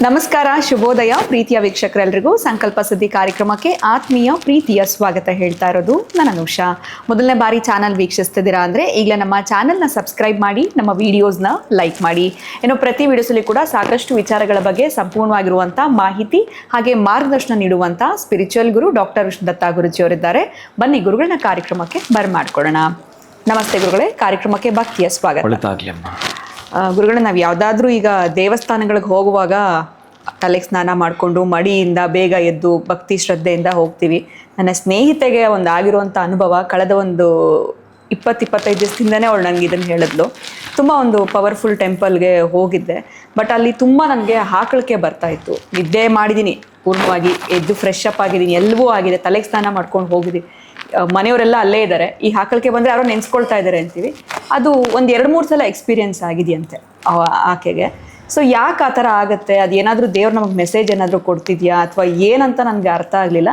ನಮಸ್ಕಾರ, ಶುಭೋದಯ ಪ್ರೀತಿಯ ವೀಕ್ಷಕರೆಲ್ಲರಿಗೂ ಸಂಕಲ್ಪ ಸುದ್ದಿ ಕಾರ್ಯಕ್ರಮಕ್ಕೆ ಆತ್ಮೀಯ ಪ್ರೀತಿಯ ಸ್ವಾಗತ ಹೇಳ್ತಾ ಇರೋದು ನಾನು ಅನುಷಾ. ಮೊದಲನೇ ಬಾರಿ ಚಾನಲ್ ವೀಕ್ಷಿಸ್ತಿದ್ದೀರಾ ಅಂದರೆ ಈಗಲೇ ನಮ್ಮ ಚಾನಲ್ನ ಸಬ್ಸ್ಕ್ರೈಬ್ ಮಾಡಿ, ನಮ್ಮ ವಿಡಿಯೋಸ್ನ ಲೈಕ್ ಮಾಡಿ. ಇನ್ನು ಪ್ರತಿ ವಿಡಿಯೋಸಲ್ಲಿ ಕೂಡ ಸಾಕಷ್ಟು ವಿಚಾರಗಳ ಬಗ್ಗೆ ಸಂಪೂರ್ಣವಾಗಿರುವಂಥ ಮಾಹಿತಿ ಹಾಗೆ ಮಾರ್ಗದರ್ಶನ ನೀಡುವಂಥ ಸ್ಪಿರಿಚುವಲ್ ಗುರು ಡಾಕ್ಟರ್ ದತ್ತಾ ಗುರುಜಿಯವರಿದ್ದಾರೆ. ಬನ್ನಿ ಗುರುಗಳನ್ನ ಕಾರ್ಯಕ್ರಮಕ್ಕೆ ಬರ್ಮಾಡ್ಕೊಳ್ಳೋಣ. ನಮಸ್ತೆ ಗುರುಗಳೇ, ಕಾರ್ಯಕ್ರಮಕ್ಕೆ ಭಕ್ತಿಯ ಸ್ವಾಗತ. ಗುರುಗಳೇ, ನಾವು ಯಾವುದಾದ್ರೂ ಈಗ ದೇವಸ್ಥಾನಗಳಿಗೆ ಹೋಗುವಾಗ ತಲೆಗೆ ಸ್ನಾನ ಮಾಡಿಕೊಂಡು ಮಡಿಯಿಂದ ಬೇಗ ಎದ್ದು ಭಕ್ತಿ ಶ್ರದ್ಧೆಯಿಂದ ಹೋಗ್ತೀವಿ. ನನ್ನ ಸ್ನೇಹಿತೆಗೆ ಒಂದು ಆಗಿರುವಂಥ ಅನುಭವ ಕಳೆದ ಒಂದು 20-25 ದಿವಸದಿಂದನೇ ಅವಳು ನನಗೆ ಇದನ್ನು ಹೇಳಿದ್ಲು. ತುಂಬ ಒಂದು ಪವರ್ಫುಲ್ ಟೆಂಪಲ್ಗೆ ಹೋಗಿದ್ದೆ, ಬಟ್ ಅಲ್ಲಿ ತುಂಬ ನನಗೆ ಹಾಕಳಿಕೆ ಬರ್ತಾಯಿತ್ತು. ನಿದ್ದೆ ಮಾಡಿದ್ದೀನಿ, ಪೂರ್ಣವಾಗಿ ಎದ್ದು ಫ್ರೆಶ್ ಅಪ್ ಆಗಿದ್ದೀನಿ, ಎಲ್ಲವೂ ಆಗಿದೆ, ತಲೆಗೆ ಸ್ನಾನ ಮಾಡ್ಕೊಂಡು ಹೋಗಿದ್ದೀನಿ, ಮನೆಯವರೆಲ್ಲ ಅಲ್ಲೇ ಇದ್ದಾರೆ. ಈ ಹಾಕಳಿಕೆ ಬಂದರೆ ಯಾರೋ ನೆನೆಸ್ಕೊಳ್ತಾ ಇದ್ದಾರೆ ಅಂತೀವಿ. ಅದು ಒಂದು 2-3 ಸಲ ಎಕ್ಸ್ಪೀರಿಯೆನ್ಸ್ ಆಗಿದೆಯಂತೆ ಆಕೆಗೆ. ಸೊ ಯಾಕೆ ಆ ಥರ ಆಗುತ್ತೆ? ಅದು ಏನಾದರೂ ದೇವ್ರು ನಮಗೆ ಮೆಸೇಜ್ ಏನಾದರೂ ಕೊಡ್ತಿದ್ಯಾ ಅಥವಾ ಏನಂತ ನನಗೆ ಅರ್ಥ ಆಗಲಿಲ್ಲ.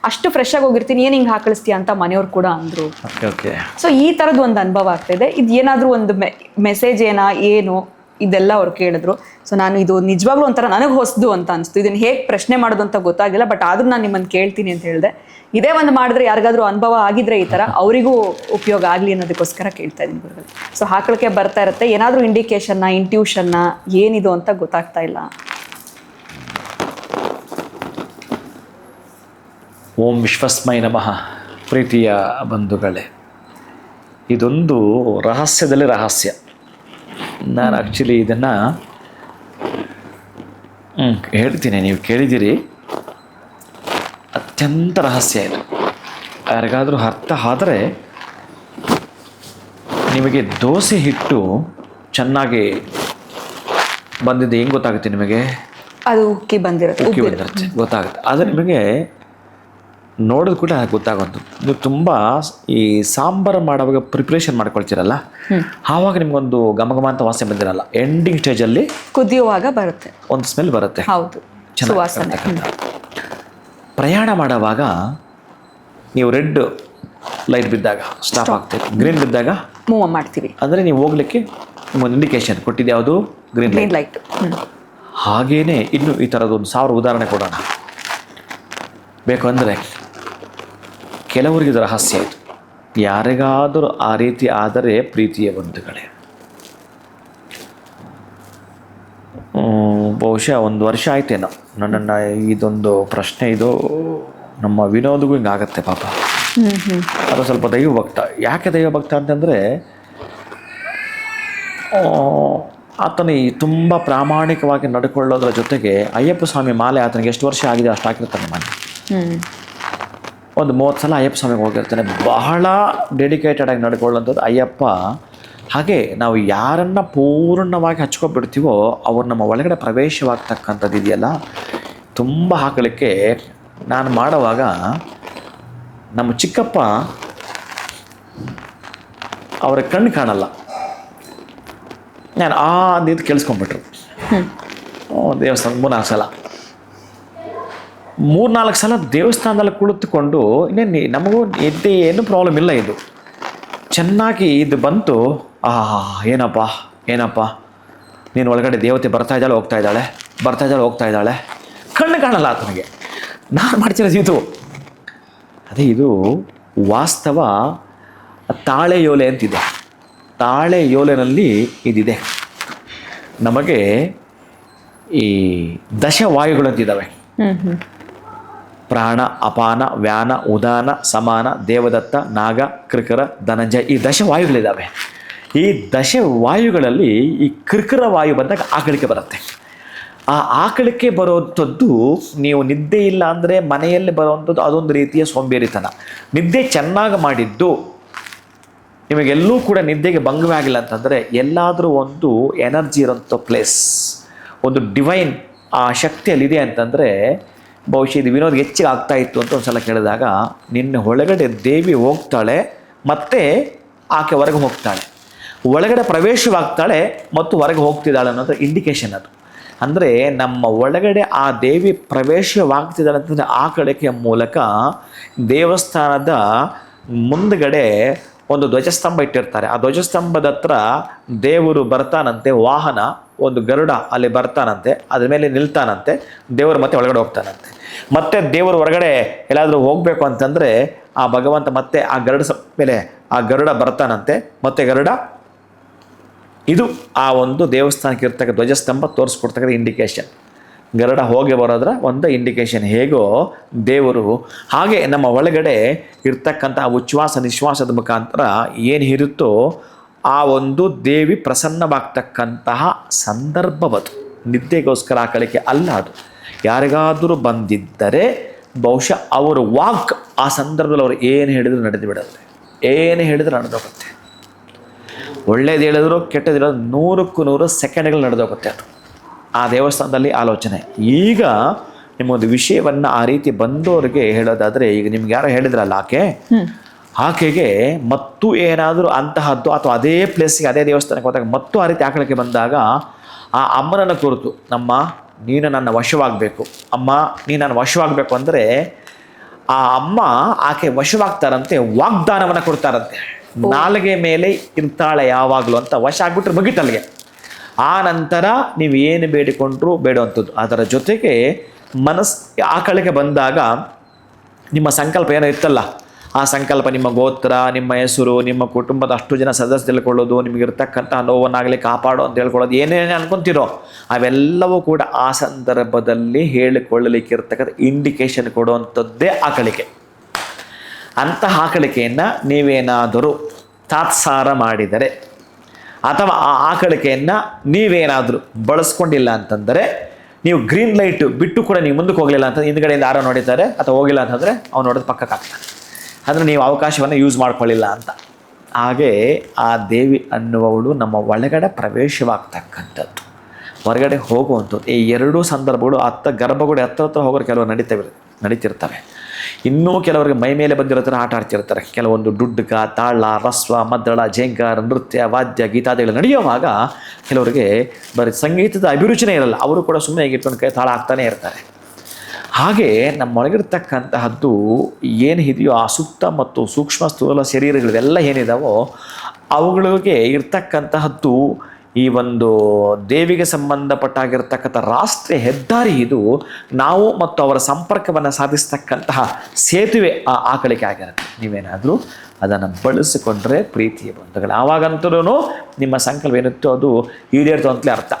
ಅಷ್ಟು ಫ್ರೆಶ್ ಆಗಿ ಹೋಗಿರ್ತೀನಿ, ಏನು ಹಿಂಗೆ ಹಾಕಳಿಸ್ತೀಯಾ ಅಂತ ಮನೆಯವ್ರು ಕೂಡ ಅಂದರು. ಸೊ ಈ ಥರದ್ದು ಒಂದು ಅನುಭವ ಆಗ್ತಾಯಿದೆ. ಇದು ಏನಾದರೂ ಒಂದು ಮೆಸೇಜ್ ಏನು ಇದೆಲ್ಲ ಅವ್ರು ಕೇಳಿದ್ರು. ಸೊ ನಾನು ಇದು ನಿಜವಾಗ್ಲೂ ಒಂಥರ ನನಗೆ ಹೊಸದು ಅಂತ ಅನಿಸ್ತು. ಇದನ್ನು ಹೇಗೆ ಪ್ರಶ್ನೆ ಮಾಡೋದು ಅಂತ ಗೊತ್ತಾಗಿಲ್ಲ, ಬಟ್ ಆದರೂ ನಾನು ನಿಮ್ಮನ್ನು ಕೇಳ್ತೀನಿ ಅಂತ ಹೇಳಿದೆ. ಇದೇ ಒಂದು ಮಾಡಿದ್ರೆ ಯಾರಿಗಾದ್ರೂ ಅನುಭವ ಆಗಿದ್ರೆ ಈ ಥರ ಅವರಿಗೂ ಉಪಯೋಗ ಆಗಲಿ ಅನ್ನೋದಕ್ಕೋಸ್ಕರ ಕೇಳ್ತಾ ಇದ್ದೀನಿ ಗುರುಗಳು. ಸೊ ಹಾಕಳಿಕೆ ಬರ್ತಾ ಇರುತ್ತೆ, ಏನಾದರೂ ಇಂಡಿಕೇಶನ್ನ, ಇಂಟ್ಯೂಷನ್ನ ಏನಿದು ಅಂತ ಗೊತ್ತಾಗ್ತಾ ಇಲ್ಲ. ಓಂ ವಿಶ್ವಸ್ಮೈ ನಮಃ. ಪ್ರೀತಿಯ ಬಂಧುಗಳೇ, ಇದೊಂದು ರಹಸ್ಯದಲ್ಲಿ ರಹಸ್ಯ. ನಾನು ಆ್ಯಕ್ಚುಲಿ ಇದನ್ನು ಹೇಳ್ತೀನಿ, ನೀವು ಕೇಳಿದ್ದೀರಿ. ಅತ್ಯಂತ ರಹಸ್ಯ ಇದು. ಯಾರಿಗಾದರೂ ಅರ್ಥ ಆದರೆ ನಿಮಗೆ ದೋಸೆ ಹಿಟ್ಟು ಚೆನ್ನಾಗಿ ಬಂದಿದ್ದು ಹೆಂಗೆ ಗೊತ್ತಾಗುತ್ತೆ ನಿಮಗೆ? ಅದು ಉಕ್ಕಿ ಬಂದಿರುತ್ತೆ ಗೊತ್ತಾಗುತ್ತೆ. ಆದರೆ ನಿಮಗೆ ನೋಡೋದು ಕೂಡ ಗೊತ್ತಾಗೋದು. ನೀವು ತುಂಬ ಈ ಸಾಂಬಾರು ಮಾಡುವಾಗ ಪ್ರಿಪ್ರೇಷನ್ ಮಾಡ್ಕೊಳ್ತೀರಲ್ಲ, ಆವಾಗ ನಿಮ್ಗೊಂದು ಘಮ ಅಂತ ವಾಸನೆ ಬಂದಿರಲ್ಲ. ಎಂಡಿಂಗ್ ಸ್ಟೇಜಲ್ಲಿ ಕುದಿಯುವಾಗ ಬರುತ್ತೆ, ಒಂದು ಸ್ಮೆಲ್ ಬರುತ್ತೆ. ಹೌದು, ಸುವಾಸನೆ. ಪ್ರಯಾಣ ಮಾಡುವಾಗ ನೀವು ರೆಡ್ ಲೈಟ್ ಬಿದ್ದಾಗ ಸ್ಟಾಪ್ ಆಗ್ತದೆ, ಗ್ರೀನ್ ಬಿದ್ದಾಗ ಮೂವ್ ಮಾಡ್ತೀವಿ. ಅಂದರೆ ನೀವು ಹೋಗ್ಲಿಕ್ಕೆ ನಿಮ್ಮೊಂದು ಇಂಡಿಕೇಶನ್ ಕೊಟ್ಟಿದ್ದು ಯಾವುದು? Green light. ಹಾಗೇನೆ ಇನ್ನು ಈ ಥರದೊಂದು 1000 ಉದಾಹರಣೆ ಕೊಡೋಣ. ಬೇಕು ಅಂದರೆ ಕೆಲವರಿಗೆ ಇದು ರಹಸ್ಯ ಇದು. ಯಾರಿಗಾದರೂ ಆ ರೀತಿ ಆದರೆ ಪ್ರೀತಿಯ ಬಂಧುಗಳೇ, ಬಹುಶಃ 1 ವರ್ಷ ಆಯ್ತೇನೋ ನನ್ನನ್ನು ಇದೊಂದು ಪ್ರಶ್ನೆ ಇದು ನಮ್ಮ ವಿನೋದ್ಗೂ ಹಿಂಗಾಗತ್ತೆ ಪಾಪ. ಅದು ಸ್ವಲ್ಪ ದೈವಭಕ್ತ. ಯಾಕೆ ದೈವಭಕ್ತ ಅಂತಂದರೆ ಆತನ ತುಂಬ ಪ್ರಾಮಾಣಿಕವಾಗಿ ನಡ್ಕೊಳ್ಳೋದ್ರ ಜೊತೆಗೆ ಅಯ್ಯಪ್ಪ ಸ್ವಾಮಿ ಮಾಲೆ ಆತನಿಗೆ ಎಷ್ಟು ವರ್ಷ ಆಗಿದೆ ಅಷ್ಟು ಹಾಕಿರ್ತಾನೆ ಮನೆ. ಒಂದು 30 ಸಲ ಅಯ್ಯಪ್ಪ ಸ್ವಾಮಿಗೆ ಹೋಗಿರ್ತಾನೆ. ಬಹಳ ಡೆಡಿಕೇಟೆಡ್ ಆಗಿ ನಡ್ಕೊಳ್ಳೋಂಥದ್ದು ಅಯ್ಯಪ್ಪ. ಹಾಗೆ ನಾವು ಯಾರನ್ನು ಪೂರ್ಣವಾಗಿ ಹಚ್ಕೊಬಿಡ್ತೀವೋ ಅವ್ರು ನಮ್ಮ ಒಳಗಡೆ ಪ್ರವೇಶವಾಗ್ತಕ್ಕಂಥದ್ದು ಇದೆಯಲ್ಲ, ತುಂಬ ಹಾಕಲಿಕ್ಕೆ. ನಾನು ಮಾಡುವಾಗ ನಮ್ಮ ಚಿಕ್ಕಪ್ಪ ಅವರ ಕಣ್ಣು ಕಾಣಲ್ಲ, ನಾನು ಅಂದಿದ್ದು ಕೇಳಿಸ್ಕೊಂಡ್ಬಿಟ್ರು. ದೇವಸ್ಥಾನ 3-4 ಸಲ 3-4 ಸಲ ದೇವಸ್ಥಾನದಲ್ಲಿ ಕುಳಿತುಕೊಂಡು ಇನ್ನೇನು ನಮಗೂ ಎದ್ದೆ ಏನು ಪ್ರಾಬ್ಲಮ್ ಇಲ್ಲ. ಇದು ಚೆನ್ನಾಗಿ ಇದು ಬಂತು. ಏನಪ್ಪ ನೀನು ಒಳಗಡೆ ದೇವತೆ ಬರ್ತಾ ಇದ್ದಾಳೆ ಹೋಗ್ತಾ ಇದ್ದಾಳೆ, ಕಣ್ಣು ಕಾಣಲ್ಲ ಆತನಿಗೆ. ನಾನು ಮಾಡ್ತಿರೋದು ಇದು ಅದೇ. ಇದು ವಾಸ್ತವ. ತಾಳೆ ಯೋಲೆ ಅಂತಿದೆ. ತಾಳೆ ಯೋಲೆನಲ್ಲಿ ಇದಿದೆ. ನಮಗೆ ಈ ದಶವಾಯುಗಳು ಅಂತಿದ್ದಾವೆ. ಪ್ರಾಣ, ಅಪಾನ, ವ್ಯಾನ, ಉದಾನ, ಸಮಾನ, ದೇವದತ್ತ, ನಾಗ, ಕೃಕರ, ಧನಂಜಯ, ಈ ದಶವಾಯುಗಳಿದ್ದಾವೆ. ಈ ದಶವಾಯುಗಳಲ್ಲಿ ಈ ಕೃಕರ ವಾಯು ಬಂದಾಗ ಆಕಳಿಕೆ ಬರುತ್ತೆ. ಆ ಆಕಳಿಕೆ ಬರೋವಂಥದ್ದು ನೀವು ನಿದ್ದೆ ಇಲ್ಲ ಅಂದರೆ ಮನೆಯಲ್ಲಿ ಬರುವಂಥದ್ದು ಅದೊಂದು ರೀತಿಯ ಸೋಂಬೇರಿತನ. ನಿದ್ದೆ ಚೆನ್ನಾಗಿ ಮಾಡಿದ್ದು ನಿಮಗೆಲ್ಲೂ ಕೂಡ ನಿದ್ದೆಗೆ ಭಂಗವೇ ಆಗಿಲ್ಲ ಅಂತಂದರೆ ಎಲ್ಲಾದರೂ ಒಂದು ಎನರ್ಜಿ ಇರೋಂಥ ಪ್ಲೇಸ್, ಒಂದು ಡಿವೈನ್ ಆ ಶಕ್ತಿಯಲ್ಲಿದೆ ಅಂತಂದರೆ ಬಹುಶಃ ಇದು ವಿನೋದ್ ಹೆಚ್ಚಿಗೆ ಆಗ್ತಾ ಇತ್ತು ಅಂತ ಒಂದು ಸಲ ಕೇಳಿದಾಗ, ನಿನ್ನ ಒಳಗಡೆ ದೇವಿ ಹೋಗ್ತಾಳೆ ಮತ್ತು ಆಕೆ ಹೊರಗೆ ಹೋಗ್ತಾಳೆ, ಒಳಗಡೆ ಪ್ರವೇಶವಾಗ್ತಾಳೆ ಮತ್ತು ಹೊರಗೆ ಹೋಗ್ತಿದ್ದಾಳೆ ಅನ್ನೋದು ಇಂಡಿಕೇಶನ್. ಅದು ಅಂದರೆ ನಮ್ಮ ಒಳಗಡೆ ಆ ದೇವಿ ಪ್ರವೇಶವಾಗ್ತಿದ್ದಾಳೆ ಅಂತಂದರೆ ಆ ಕಡೆಯ ಮೂಲಕ ದೇವಸ್ಥಾನದ ಮುಂದುಗಡೆ ಒಂದು ಧ್ವಜಸ್ತಂಭ ಇಟ್ಟಿರ್ತಾರೆ. ಆ ಧ್ವಜಸ್ತಂಭದ ಹತ್ರ ದೇವರು ಬರ್ತಾನಂತೆ ವಾಹನ ಒಂದು ಗರುಡ ಅಲ್ಲಿ ಬರ್ತಾನಂತೆ, ಅದ್ರ ಮೇಲೆ ನಿಲ್ತಾನಂತೆ, ದೇವರು ಮತ್ತೆ ಒಳಗಡೆ ಹೋಗ್ತಾನಂತೆ. ಮತ್ತೆ ದೇವರು ಹೊರಗಡೆ ಎಲ್ಲಾದರೂ ಹೋಗಬೇಕು ಅಂತಂದರೆ ಆ ಭಗವಂತ ಮತ್ತೆ ಆ ಮೇಲೆ ಆ ಗರುಡ ಬರ್ತಾನಂತೆ, ಮತ್ತೆ ಗರುಡ ಇದು ಆ ಒಂದು ದೇವಸ್ಥಾನಕ್ಕೆ ಇರ್ತಕ್ಕ ಧ್ವಜಸ್ತಂಭ ತೋರಿಸ್ಕೊಡ್ತಕ್ಕಂಥ ಇಂಡಿಕೇಶನ್. ಗರುಡ ಹೋಗಿ ಬರೋದ್ರ ಒಂದು ಇಂಡಿಕೇಶನ್. ಹೇಗೋ ದೇವರು ಹಾಗೆ ನಮ್ಮ ಒಳಗಡೆ ಇರ್ತಕ್ಕಂಥ ಉಚ್ಛ್ವಾಸ ನಿಶ್ವಾಸದ ಮುಖಾಂತರ ಏನು ಇರುತ್ತೋ ಆ ಒಂದು ದೇವಿ ಪ್ರಸನ್ನವಾಗ್ತಕ್ಕಂತಹ ಸಂದರ್ಭವದು. ನಿದ್ದೆಗೋಸ್ಕರ ಆಕಳಿಕೆ ಅಲ್ಲ ಅದು. ಯಾರಿಗಾದರೂ ಬಂದಿದ್ದರೆ ಬಹುಶಃ ಅವರು ವಾಕ್ ಆ ಸಂದರ್ಭದಲ್ಲಿ ಅವರು ಏನು ಹೇಳಿದ್ರು ನಡೆದು ಬಿಡುತ್ತೆ, ಏನು ಹೇಳಿದ್ರು ನಡೆದೋಗುತ್ತೆ. ಒಳ್ಳೇದು ಹೇಳಿದ್ರು ಕೆಟ್ಟದ್ದು ಹೇಳಿದ್ರು 100ಕ್ಕೆ 100 ಸೆಕೆಂಡ್ಗಳು ನಡೆದೋಗುತ್ತೆ ಅದು ಆ ದೇವಸ್ಥಾನದಲ್ಲಿ ಆಲೋಚನೆ. ಈಗ ನಿಮ್ಮೊಂದು ವಿಷಯವನ್ನು ಆ ರೀತಿ ಬಂದವರಿಗೆ ಹೇಳೋದಾದರೆ, ಈಗ ನಿಮ್ಗೆ ಯಾರೋ ಹೇಳಿದ್ರಲ್ಲ ಆಕೆಗೆ ಮತ್ತು ಏನಾದರೂ ಅಂತಹದ್ದು ಅಥವಾ ಅದೇ ಪ್ಲೇಸ್ಗೆ ಅದೇ ದೇವಸ್ಥಾನಕ್ಕೆ ಹೋದಾಗ ಮತ್ತು ಆ ರೀತಿ ಆಕಳಕ್ಕೆ ಬಂದಾಗ ಆ ಅಮ್ಮನನ್ನು ಕುರಿತು, ನಮ್ಮ ನೀನು ನನ್ನ ವಶವಾಗಬೇಕು, ಅಮ್ಮ ನೀನು ನನ್ನ ವಶವಾಗಬೇಕು ಅಂದರೆ ಆ ಅಮ್ಮ ಆಕೆ ವಶವಾಗ್ತಾರಂತೆ, ವಾಗ್ದಾನವನ್ನು ಕೊಡ್ತಾರಂತೆ. ನಾಲಿಗೆ ಮೇಲೆ ಇರ್ತಾಳೆ ಯಾವಾಗಲೂ ಅಂತ ವಶ ಆಗ್ಬಿಟ್ರೆ ಮುಗಿತಲ್ಲಿಗೆ. ಆ ನಂತರ ನೀವು ಏನು ಬೇಡಿಕೊಂಡ್ರೂ ಬೇಡುವಂಥದ್ದು. ಅದರ ಜೊತೆಗೆ ಆಕಳಿಗೆ ಬಂದಾಗ ನಿಮ್ಮ ಸಂಕಲ್ಪ ಏನೋ ಇತ್ತಲ್ಲ, ಆ ಸಂಕಲ್ಪ ನಿಮ್ಮ ಗೋತ್ರ, ನಿಮ್ಮ ಹೆಸರು, ನಿಮ್ಮ ಕುಟುಂಬದ ಅಷ್ಟು ಜನ ಸದಸ್ಯರು ತಿಳ್ಕೊಳ್ಳೋದು, ನಿಮಗಿರ್ತಕ್ಕಂಥ ನೋವನ್ನಾಗಲಿ ಕಾಪಾಡು ಅಂತ ಹೇಳ್ಕೊಳ್ಳೋದು, ಏನೇನು ಅನ್ಕೊತೀರೋ ಅವೆಲ್ಲವೂ ಕೂಡ ಆ ಸಂದರ್ಭದಲ್ಲಿ ಹೇಳಿಕೊಳ್ಳಲಿಕ್ಕೆ ಇರ್ತಕ್ಕಂಥ ಇಂಡಿಕೇಶನ್ ಕೊಡುವಂಥದ್ದೇ ಆಕಳಿಕೆ. ಅಂತಹ ಆಕಳಿಕೆಯನ್ನು ನೀವೇನಾದರೂ ತಾತ್ಸಾರ ಮಾಡಿದರೆ ಅಥವಾ ಆ ಆಕಳಿಕೆಯನ್ನು ನೀವೇನಾದರೂ ಬಳಸ್ಕೊಂಡಿಲ್ಲ ಅಂತಂದರೆ, ನೀವು ಗ್ರೀನ್ ಲೈಟ್ ಬಿಟ್ಟು ಕೂಡ ನೀವು ಮುಂದಕ್ಕೆ ಹೋಗಲಿಲ್ಲ ಅಂತ ಹಿಂದ್ಗಡೆಯಿಂದ ಯಾರೋ ನೋಡಿದ್ದಾರೆ ಅಥವಾ ಹೋಗಿಲ್ಲ ಅಂತಂದರೆ ಅವ್ನು ನೋಡೋದು ಪಕ್ಕಕ್ಕೆ ಆಗ್ತಾನೆ. ಅಂದರೆ ನೀವು ಅವಕಾಶವನ್ನು ಯೂಸ್ ಮಾಡ್ಕೊಳ್ಳಿಲ್ಲ ಅಂತ. ಹಾಗೆ ಆ ದೇವಿ ಅನ್ನುವವಳು ನಮ್ಮ ಒಳಗಡೆ ಪ್ರವೇಶವಾಗ್ತಕ್ಕಂಥದ್ದು, ಹೊರಗಡೆ ಹೋಗುವಂಥದ್ದು. ಈ ಎರಡೂ ಸಂದರ್ಭಗಳು ಗರ್ಭಗುಡಿ ಹತ್ರ ಹೋಗೋರು ಕೆಲವರು ನಡೀತಿರ್ತವೆ. ಇನ್ನೂ ಕೆಲವರಿಗೆ ಮೈ ಮೇಲೆ ಬಂದಿರೋ ಥರ ಆಟ ಆಡ್ತಿರ್ತಾರೆ. ಕೆಲವೊಂದು ಡುಡ್ಕ, ತಾಳ, ರಸ್ವ, ಮದ್ದಳ, ಝೇಂಕಾರ, ನೃತ್ಯ, ವಾದ್ಯ, ಗೀತಾದಿಗಳು ನಡೆಯುವಾಗ ಕೆಲವರಿಗೆ ಬರೀ ಸಂಗೀತದ ಅಭಿರುಚಿನೇ ಇರಲ್ಲ. ಅವರು ಕೂಡ ಸುಮ್ಮನೆ ಇಟ್ಕೊಂಡು ಕೈ ತಾಳ ಆಗ್ತಾನೆ ಇರ್ತಾರೆ. ಹಾಗೆ ನಮ್ಮೊಳಗಿರ್ತಕ್ಕಂತಹದ್ದು ಏನು ಇದೆಯೋ ಆ ಸುಪ್ತ ಮತ್ತು ಸೂಕ್ಷ್ಮ ಸ್ಥೂಲ ಶರೀರಗಳೆಲ್ಲ ಏನಿದಾವೋ ಅವುಗಳಿಗೆ ಇರ್ತಕ್ಕಂತಹದ್ದು ಈ ಒಂದು ದೇವಿಗೆ ಸಂಬಂಧಪಟ್ಟಾಗಿರ್ತಕ್ಕಂಥ ರಾಷ್ಟ್ರೀಯ ಹೆದ್ದಾರಿ ಇದು. ನಾವು ಮತ್ತು ಅವರ ಸಂಪರ್ಕವನ್ನು ಸಾಧಿಸ್ತಕ್ಕಂತಹ ಸೇತುವೆ ಆ ಆಕಳಿಕೆ ಆಗಿರುತ್ತೆ. ನೀವೇನಾದರೂ ಅದನ್ನು ಬಳಸಿಕೊಂಡ್ರೆ ಪ್ರೀತಿಯ ಬಂಧುಗಳು, ಆವಾಗಂತೂ ನಿಮ್ಮ ಸಂಕಲ್ಪ ಏನಿತ್ತೋ ಅದು ಈಡೇರ್ತು ಅಂತಲೇ ಅರ್ಥ.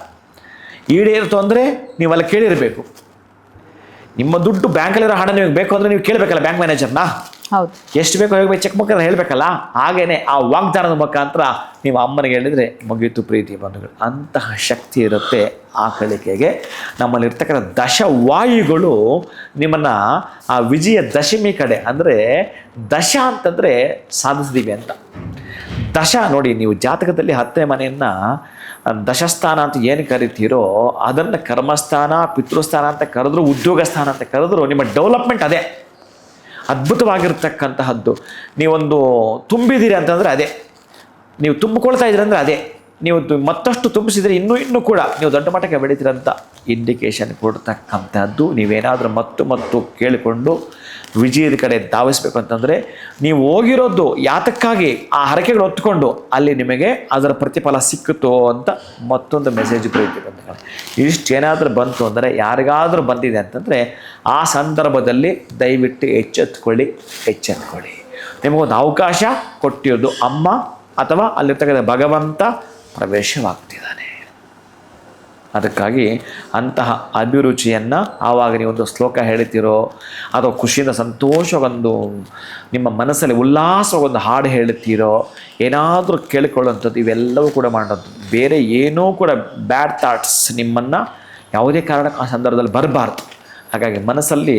ಈಡೇರ್ತು ಅಂದರೆ ನೀವೆಲ್ಲ ಕೇಳಿರಬೇಕು. ನಿಮ್ಮ ದುಡ್ಡು ಬ್ಯಾಂಕಲ್ಲಿರೋ ಹಣ ನಿಮಗೆ ಬೇಕು ಅಂದರೆ ನೀವು ಕೇಳಬೇಕಲ್ಲ ಬ್ಯಾಂಕ್ ಮ್ಯಾನೇಜರ್ನ, ಹೌದು, ಎಷ್ಟು ಬೇಕೋ ಹೋಗಿ ಚೆಕ್ ಮುಖಾಂತರ ಹೇಳಬೇಕಲ್ಲ. ಹಾಗೇನೆ ಆ ವಾಗ್ದಾನದ ಮುಖಾಂತರ ನೀವು ಅಮ್ಮನಿಗೆ ಹೇಳಿದರೆ ಮುಗೀತು ಪ್ರೀತಿ ಬಂಧುಗಳು. ಅಂತಹ ಶಕ್ತಿ ಇರುತ್ತೆ ಆಕಳಿಕೆಗೆ. ನಮ್ಮಲ್ಲಿರ್ತಕ್ಕಂಥ ದಶವಾಯುಗಳು ನಿಮ್ಮನ್ನು ಆ ವಿಜಯ ದಶಮಿ ಕಡೆ, ಅಂದರೆ ದಶ ಅಂತಂದರೆ ಸಾಧಿಸಿದೀವಿ ಅಂತ. ದಶ ನೋಡಿ, ನೀವು ಜಾತಕದಲ್ಲಿ 10ನೇ ಮನೆಯನ್ನು ದಶಸ್ಥಾನ ಅಂತ ಏನು ಕರಿತೀರೋ ಅದನ್ನು ಕರ್ಮಸ್ಥಾನ, ಪಿತೃಸ್ಥಾನ ಅಂತ ಕರೆದ್ರು, ಉದ್ಯೋಗ ಸ್ಥಾನ ಅಂತ ಕರೆದ್ರು, ನಿಮ್ಮ ಡೆವಲಪ್ಮೆಂಟ್ ಅದೇ ಅದ್ಭುತವಾಗಿರ್ತಕ್ಕಂತಹದ್ದು. ನೀವೊಂದು ತುಂಬಿದ್ದೀರಿ ಅಂತಂದರೆ ಅದೇ, ನೀವು ತುಂಬಿಕೊಳ್ತಾ ಇದ್ದೀರಿ ಅಂದರೆ ಅದೇ, ನೀವು ಮತ್ತಷ್ಟು ತುಂಬಿಸಿದರೆ ಇನ್ನೂ ಕೂಡ ನೀವು ದೊಡ್ಡ ಮಟ್ಟಕ್ಕೆ ಬೆಳೀತೀರಂತ ಇಂಡಿಕೇಶನ್ ಕೊಡ್ತಕ್ಕಂಥದ್ದು. ನೀವೇನಾದರೂ ಮತ್ತು ಕೇಳಿಕೊಂಡು ವಿಜಯದ ಕಡೆ ಧಾವಿಸ್ಬೇಕು ಅಂತಂದರೆ ನೀವು ಹೋಗಿರೋದು ಯಾತಕ್ಕಾಗಿ ಆ ಹರಕೆಗಳು ಹೊತ್ಕೊಂಡು ಅಲ್ಲಿ ನಿಮಗೆ ಅದರ ಪ್ರತಿಫಲ ಸಿಕ್ಕುತ್ತೋ ಅಂತ ಮತ್ತೊಂದು ಮೆಸೇಜ್ ಪ್ರೀತಿ ಬಂದ. ಇಷ್ಟೇನಾದರೂ ಬಂತು ಅಂದರೆ, ಯಾರಿಗಾದರೂ ಬಂದಿದೆ ಅಂತಂದರೆ ಆ ಸಂದರ್ಭದಲ್ಲಿ ದಯವಿಟ್ಟು ಎಚ್ಚೆತ್ಕೊಳ್ಳಿ. ನಿಮಗೊಂದು ಅವಕಾಶ ಕೊಟ್ಟಿರೋದು ಅಮ್ಮ ಅಥವಾ ಅಲ್ಲಿರ್ತಕ್ಕಂಥ ಭಗವಂತ ಪ್ರವೇಶವಾಗ್ತಿದ್ದಾನೆ. ಅದಕ್ಕಾಗಿ ಅಂತಹ ಅಭಿರುಚಿಯನ್ನು ಆವಾಗ ನೀವೊಂದು ಶ್ಲೋಕ ಹೇಳ್ತೀರೋ ಅಥವಾ ಖುಷಿಯಿಂದ ಸಂತೋಷವೊಂದು ನಿಮ್ಮ ಮನಸ್ಸಲ್ಲಿ ಉಲ್ಲಾಸವೊಂದು ಹಾಡು ಹೇಳುತ್ತೀರೋ, ಏನಾದರೂ ಕೇಳಿಕೊಳ್ಳುವಂಥದ್ದು, ಇವೆಲ್ಲವೂ ಕೂಡ ಮಾಡೋದು. ಬೇರೆ ಏನೂ ಕೂಡ ಬ್ಯಾಡ್ ಥಾಟ್ಸ್ ನಿಮ್ಮನ್ನು ಯಾವುದೇ ಕಾರಣಕ್ಕೆ ಆ ಸಂದರ್ಭದಲ್ಲಿ ಬರಬಾರ್ದು. ಹಾಗಾಗಿ ಮನಸ್ಸಲ್ಲಿ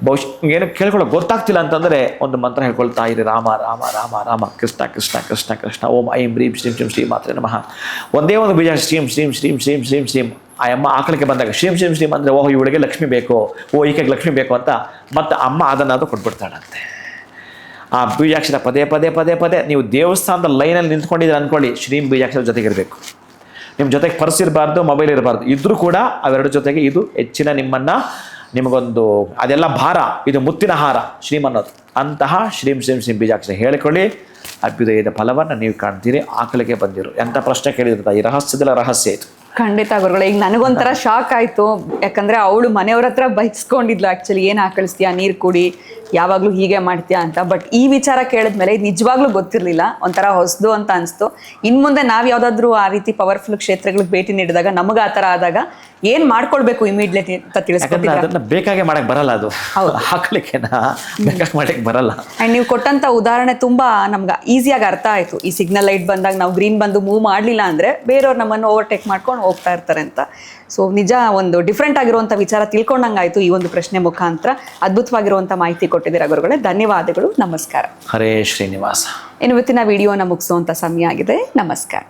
ಬಹುಶಃ ಏನು ಕೇಳ್ಕೊಳ್ಳೋಕೆ ಗೊತ್ತಾಗ್ತಿಲ್ಲ ಅಂತಂದರೆ ಒಂದು ಮಂತ್ರ ಹೇಳ್ಕೊಳ್ತಾ ಇರಿ, ರಾಮ ರಾಮ ರಾಮ ರಾಮ, ಕೃಷ್ಣ ಕೃಷ್ಣ ಕೃಷ್ಣ ಕೃಷ್ಣ, ಓಂ ಐಂ ಹ್ರೀಂ ಶ್ರೀಂ ಶ್ರೀಂ ಶ್ರೀ ಮಾತ್ರೆ ನಮಃ. ಒಂದೇ ಒಂದು ಬೀಜ ಶ್ರೀಂ ಶ್ರೀಂ ಶ್ರೀಂ ಶ್ರೀಂ ಶ್ರೀಂ ಶ್ರೀಂ. ಆ ಅಮ್ಮ ಆಕಳಿಗೆ ಬಂದಾಗ ಶ್ರೀಂ ಶ್ರೀಂ ಶ್ರೀಂ ಅಂದರೆ ಓಹ್ ಇವಳಿಗೆ ಲಕ್ಷ್ಮಿ ಬೇಕು, ಈಕೆಗೆ ಲಕ್ಷ್ಮಿ ಬೇಕು ಅಂತ ಮತ್ತು ಅಮ್ಮ ಅದನ್ನಾದರೂ ಕೊಟ್ಬಿಡ್ತಾಳಂತೆ. ಆ ಬೀಜಾಕ್ಷರ ಪದೇ ಪದೇ ಪದೇ ಪದೇ ನೀವು ದೇವಸ್ಥಾನದ ಲೈನಲ್ಲಿ ನಿಂತ್ಕೊಂಡಿದ್ರೆ ಅಂದ್ಕೊಳ್ಳಿ, ಶ್ರೀಂ ಬೀಜಾಕ್ಷರ ಜೊತೆಗಿರಬೇಕು. ನಿಮ್ಮ ಜೊತೆಗೆ ಪರ್ಸ್ ಇರಬಾರ್ದು, ಮೊಬೈಲ್ ಇರಬಾರ್ದು. ಇದ್ರೂ ಕೂಡ ಅವೆರಡು ಜೊತೆಗೆ ಇದು ಹೆಚ್ಚಿನ ನಿಮಗೊಂದು ಅದೆಲ್ಲ ಭಾರ, ಇದು ಮುತ್ತಿನ ಹಾರ ಶ್ರೀಮನ್ನೋದು. ಅಂತಹ ಶ್ರೀಂ ಶ್ರೀಂ ಶ್ರೀಂ ಬೀಜಾಕ್ಷರ ಹೇಳಿಕೊಳ್ಳಿ, ಅಭ್ಯುದಯದ ಫಲವನ್ನು ನೀವು ಕಾಣ್ತೀರಿ. ಆಕಳಿಗೆ ಬಂದಿರು ಎಂಥ ಪ್ರಶ್ನೆ ಕೇಳಿದ್ರೆ ಈ ರಹಸ್ಯದಲ್ಲ ರಹಸ್ಯ ಇದು. ಖಂಡಿತ ಗುರುಗಳೇ. ಈಗ ನನಗೊಂಥರ ಶಾಕ್ ಆಯಿತು, ಯಾಕಂದರೆ ಅವಳು ಮನೆಯವ್ರ ಹತ್ರ ಬೈಸ್ಕೊಂಡಿದ್ಲು ಆ್ಯಕ್ಚುಲಿ, ಏನು ಹಾಕಳಿಸ್ತೀಯಾ, ನೀರು ಕುಡಿ, ಯಾವಾಗಲೂ ಹೀಗೆ ಮಾಡ್ತೀಯಾ ಅಂತ. ಬಟ್ ಈ ವಿಚಾರ ಕೇಳಿದ್ಮೇಲೆ ಇದು ನಿಜವಾಗ್ಲೂ ಗೊತ್ತಿರಲಿಲ್ಲ, ಒಂಥರ ಹೊಸದು ಅಂತ ಅನಿಸ್ತು. ಇನ್ನು ಮುಂದೆ ನಾವು ಯಾವುದಾದ್ರೂ ಆ ರೀತಿ ಪವರ್ಫುಲ್ ಕ್ಷೇತ್ರಗಳಿಗೆ ಭೇಟಿ ನೀಡಿದಾಗ ನಮಗೆ ಆ ಥರ ಆದಾಗ ಏನು ಮಾಡ್ಕೊಳ್ಬೇಕು ಇಮಿಡಿಯೇಟ್ಲಿ ಅಂತ ತಿಳಿಸ್ಕೊಟ್ಟಿದ್ರೆ. ಅದನ್ನ ಬೇಕಾಗೆ ಮಾಡಕ್ ಬರಲ್ಲ, ಅದು ಹಾಕ್ಲಿಕ್ಕೆನಾ ಬೇಕಾಗಿ ಮಾಡಕ್ ಬರಲ್ಲ. ಆ್ಯಂಡ್ ನೀವು ಕೊಟ್ಟಂಥ ಉದಾಹರಣೆ ತುಂಬ ನಮ್ಗೆ ಈಸಿಯಾಗಿ ಅರ್ಥ ಆಯಿತು. ಈ ಸಿಗ್ನಲ್ ಲೈಟ್ ಬಂದಾಗ ನಾವು ಗ್ರೀನ್ ಬಂದು ಮೂವ್ ಮಾಡಲಿಲ್ಲ ಅಂದರೆ ಬೇರೆಯವ್ರು ನಮ್ಮನ್ನು ಓವರ್ಟೇಕ್ ಮಾಡ್ಕೊಂಡು ಹೋಗ್ತಾ ಇರ್ತಾರೆ ಅಂತ. ಸೊ ನಿಜ ಒಂದು ಡಿಫ್ರೆಂಟ್ ಆಗಿರುವಂಥ ವಿಚಾರ ತಿಳ್ಕೊಂಡಂಗಾಯಿತು ಈ ಒಂದು ಪ್ರಶ್ನೆ ಮುಖಾಂತರ. ಅದ್ಭುತವಾಗಿರುವಂಥ ಮಾಹಿತಿ ಕೊಟ್ಟಿದ್ದೀರಾ ಗುರುಗಳೇ, ಧನ್ಯವಾದಗಳು, ನಮಸ್ಕಾರ. ಹರೇ ಶ್ರೀನಿವಾಸ. ಇನ್ನು ಇವತ್ತಿನ ವಿಡಿಯೋನ ಮುಗಿಸುವಂಥ ಸಮಯ ಆಗಿದೆ. ನಮಸ್ಕಾರ.